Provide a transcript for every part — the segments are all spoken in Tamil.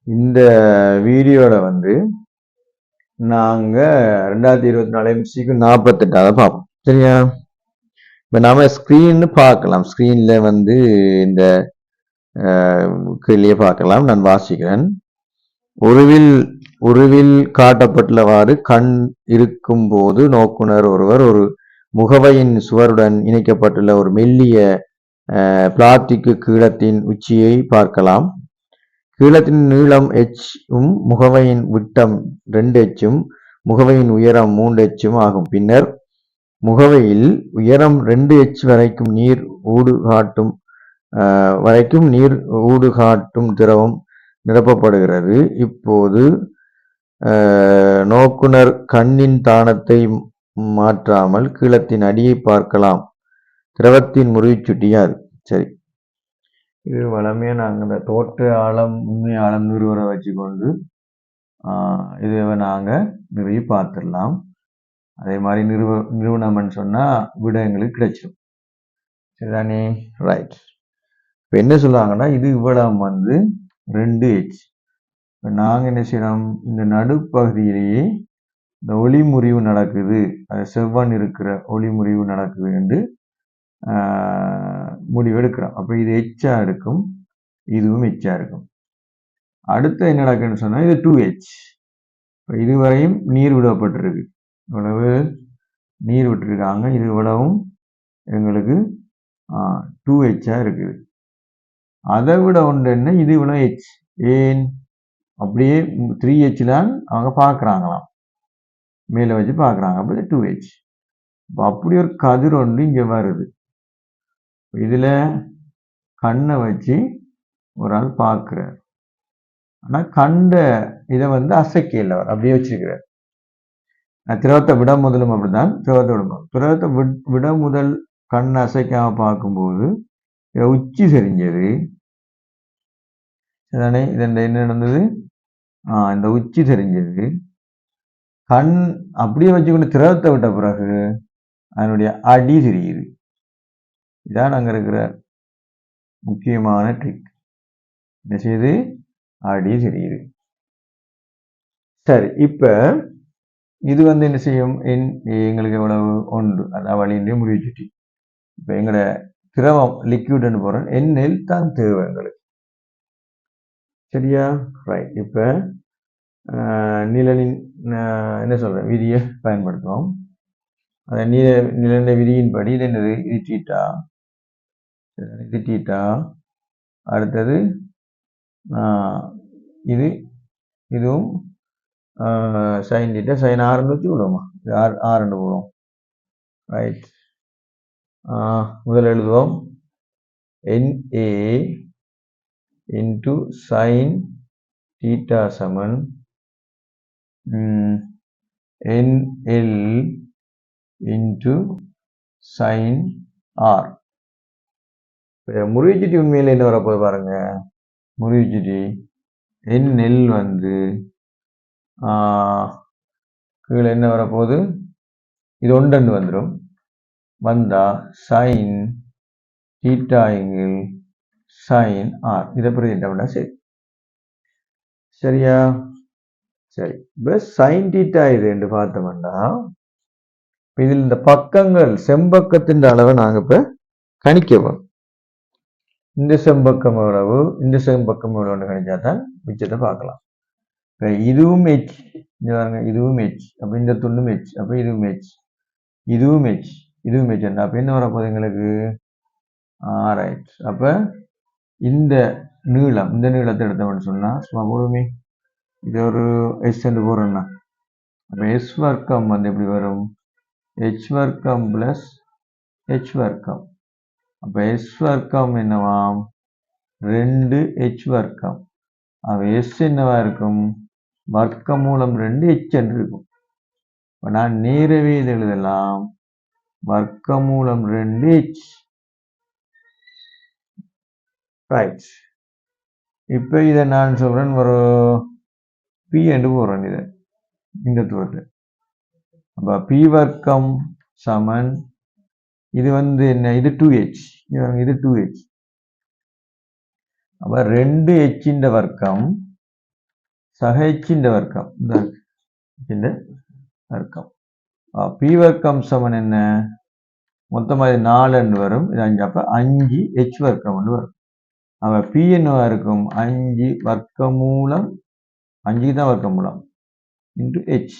இந்த வீடியோல வந்து நாங்க 2024 MCQ 48 அதை பார்ப்போம். சரியா? இப்ப நாம ஸ்கிரீன் பார்க்கலாம். ஸ்கிரீன்ல வந்து இந்த கேள்வியை பார்க்கலாம். நான் வாசிக்கிறேன். உருவில் காட்டப்பட்டுள்ளவாறு கண் இருக்கும் போது நோக்குனர் ஒருவர் ஒரு முகவையின் சுவருடன் இணைக்கப்பட்டுள்ள ஒரு மெல்லிய பிளாஸ்டிக் கீழத்தின் உச்சியை பார்க்கலாம். கீழத்தின் நீளம் h முகவையின் விட்டம் 2h முகவையின் உயரம் 3h ஆகும். பின்னர் முகவையில் உயரம் 2h வரைக்கும் நீர் ஊடுகாட்டும் திரவம் நிரப்பப்படுகிறது. இப்போது நோக்குனர் கண்ணின் தானத்தை மாற்றாமல் கீழத்தின் அடியை பார்க்கலாம். திரவத்தின் முறிவுச்சுட்டி யாது? சரி, இது வளமையாக நாங்கள் இந்த தோற்ற ஆழம் உண்மை ஆழம் நிறுவரை வச்சுக்கொண்டு இதை நாங்கள் நிறுவி பார்த்துடலாம். அதே மாதிரி நிறுவனம்னு சொன்னால் விட எங்களுக்கு கிடைச்சிடும். சரிதானே? ரைட். இப்போ என்ன சொல்லுவாங்கன்னா, இது இவ்வளவு வந்து 2h. இப்போ நாங்கள் என்ன செய்யறோம், இந்த நடுப்பகுதியிலேயே இந்த ஒளி முறிவு நடக்குது, அது செவ்வன் இருக்கிற ஒளி முறிவு நடக்குது என்று முடிவு எடுக்கிறோம். அப்போ இது எச்சா இருக்கும், இதுவும் எச்சா இருக்கும். அடுத்து என்ன நடக்குன்னு சொன்னால் இது 2h. இப்போ இதுவரையும் நீர் விடப்பட்டிருக்கு, இவ்வளவு நீர் விட்டுருக்காங்க, இது இவ்வளவும் எங்களுக்கு 2h இருக்குது. அதை விட ஒன்று என்ன, இது இவ்வளோ h. ஏன் அப்படியே 3h தான் அவங்க பார்க்குறாங்களாம், மேலே வச்சு பார்க்குறாங்க. அப்போ இது 2h. இப்போ அப்படி ஒரு கதிர் ஒன்று இங்கே வருது. இதில் கண்ணை வச்சு ஒரு ஆள் பார்க்குறார். ஆனால் கண்ட இதை வந்து அசைக்கல, அப்படியே வச்சிருக்கிறார். திரவத்தை விட முதலும் அப்படிதான், திரவத்தை விட முதல் கண் அசைக்காம பார்க்கும்போது உச்சி தெரிஞ்சது. சரிதானே? இதன் என்ன நடந்தது, இந்த உச்சி தெரிஞ்சது. கண் அப்படியே வச்சுக்கொண்டு திரவத்தை விட்ட பிறகு அதனுடைய அடி தெரியுது. இதான் அங்க இருக்கிற முக்கியமான ட்ரிக். என்ன செய்யுது, அடி தெரியுது. சரி, இப்ப இது வந்து என்ன செய்யும், எங்களுக்கு எவ்வளவு 1, அதான் வழியிலே முடிச்சுட்டி. இப்ப எங்களோட திரவம் லிக்விட்னு போறோம், எண்ணெயில் தான் தேவை எங்களுக்கு. சரியா? ரைட். இப்ப நிழலின் என்ன சொல்றேன் விதியை பயன்படுத்துவோம். அந்த நிழலின் விதியின்படி இது என்னது, இது தீட்டா, இது தீட்டா. அடுத்தது இதுவும் சைன் தீட்டா, சைன் ஆறுன்னு வச்சு விடுவோமா, இது ஆறுன்னு போடுவோம். ரைட். முதல் எழுதுவோம், NA இன்டு சைன் தீட்டா சமன் NL இன்டு சைன் ஆர். முறிவுச்சுட்டி உண்மையில் என்ன வரப்போது பாருங்க, முறிவுச்சுட்டி NL வந்து கீழே என்ன வரப்போகுது, இது ஒன்று வந்துடும். வந்தா சைன் தீட்டா எங்கில் சைன் ஆர், இதை பிரதிட்டா சரி. சரியா? சரி. இப்போ சைன் தீட்டா இது என்று பார்த்தோம்னா, இதில் இந்த பக்கங்கள் செம்பக்கத்தின் அளவை நாங்கள் இப்போ கணிக்கணும். இந்த செம்பக்கம் எவ்வளவு, இந்த செம்பக்கம் எவ்வளவுன்னு கணிச்சா தான் மிச்சத்தை பார்க்கலாம். இதுவும் h, இதுவும் h, அப்போ இந்த துண்டும் h, அப்போ இதுவும் h, இதுவும் h, இதுவும் h. அப்போ என்ன வரப்போகுது எங்களுக்கு, ரைட். அப்போ இந்த நீளம், இந்த நீளத்தை எடுத்தோம்னு சொன்னால் சும்மா போடுமே, இது ஒரு எஸ் என்று போடுறோம்னா, அப்போ எஸ் வர்க்கம் வந்து எப்படி வரும், h வர்க்கம் பிளஸ் h வர்க்கம். அப்போ எஸ் வர்க்கம் என்னவாம், 2h வர்க்கம். அப்போ எஸ் என்னவா இருக்கும், வர்க்க மூலம் 2h என்று இருக்கும். இப்போ நான் நேரவே இது எழுதலாம், வர்க்க மூலம் 2h. ரைட். இப்போ இதை நான் சொல்றேன், ஒரு பி என்று போடுறேன் இதை, இந்த தூரத்தை. அப்போ பி வர்க்கம் சமன், இது வந்து என்ன, இது 2h, இது 2h. அப்போ 2h வர்க்கம் சக ஹெச்சின் வர்க்கம் இந்த வர்க்கம் பி வர்க்கம் சமன் என்ன மொத்தமாக 4 வரும் இது 5 அப்போ 5 ஹெச் வர்க்கம் வரும் அப்போ பி என்னவா இருக்கும் 5 வர்க்கமூலம் 5 தான் வர்க்கமூலம் இன்டு ஹெச்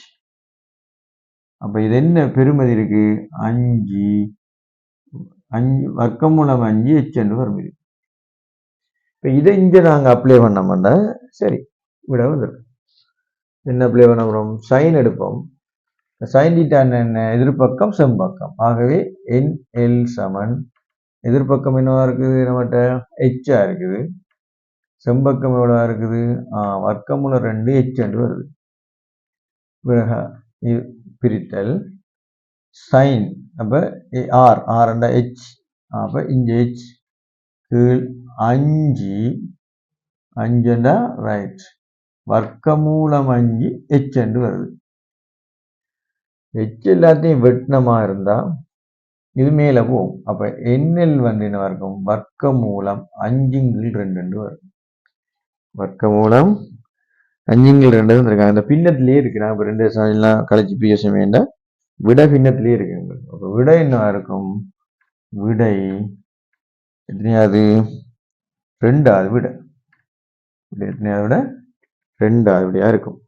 அப்போ இது என்ன பெருமதி இருக்கு 5 வர்க்கமூலம் 5 ஹெச் என்று வரும் இது இப்போ இதை இங்கே நாங்கள் அப்ளை பண்ணோம்னா சரி விட வந்துடும் என்ன அப்ளை பண்ண போகிறோம் சைன் எடுப்போம் சைன் தீட்டா என்ன எதிர்பக்கம் செம்பக்கம் ஆகவே NL சமன் எதிர்பக்கம் என்னவா இருக்குது நம்மகிட்ட ஹெச்சா இருக்குது செம்பக்கம் எவ்வளவா இருக்குது வர்க்கமூலம் 2 ஹெச் என்று வருது பிறகு பிரித்தல் சைன் அப்போ ஆர் என்ற ஹெச் அப்போ இங்கே ஹெச் கீழ் 5 ரைட் வர்க்கமூலம் 5 ஹெச் என்று வருது ஹெச் எல்லாத்தையும் வெட்டினமா இருந்தா இது மேல போகும் அப்ப NL என்ன இருக்கும் வர்க்கமூலம் 5/2 என்று வரும் வர்க்கமூலம் 5/2 இருக்காங்க அந்த பின்னத்திலேயே இருக்கு நான் இப்ப 2 எல்லாம் கழிச்சு பிஎஸ் வேண்டாம் விட பின்னத்திலேயே இருக்கு அப்ப விடை என்ன இருக்கும் விடை எத்தனையாவது 2வது விட எத்தனையாவது விட 2வது விடையா இருக்கும்